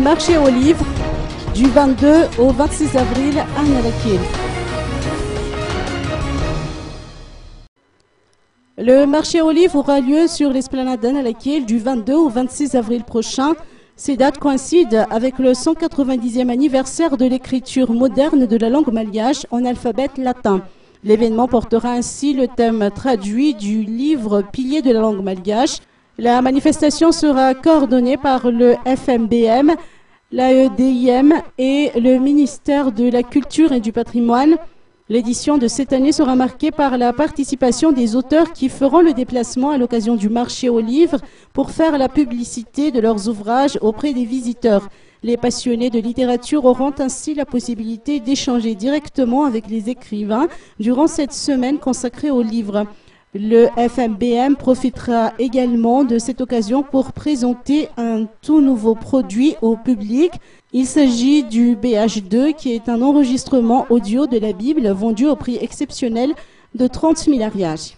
marché aux livres du 22 au 26 avril à Nalakil. Le marché aux livres aura lieu sur l'esplanade d'Analakil du 22 au 26 avril prochain. Ces dates coïncident avec le 190e anniversaire de l'écriture moderne de la langue malgache en alphabet latin. L'événement portera ainsi le thème traduit du livre pilier de la langue malgache. La manifestation sera coordonnée par le FMBM, l'AEDIM et le ministère de la Culture et du Patrimoine. L'édition de cette année sera marquée par la participation des auteurs qui feront le déplacement à l'occasion du marché aux livres pour faire la publicité de leurs ouvrages auprès des visiteurs. Les passionnés de littérature auront ainsi la possibilité d'échanger directement avec les écrivains durant cette semaine consacrée aux livres. Le FMBM profitera également de cette occasion pour présenter un tout nouveau produit au public. Il s'agit du BH2 qui est un enregistrement audio de la Bible vendu au prix exceptionnel de 30 000 ariages.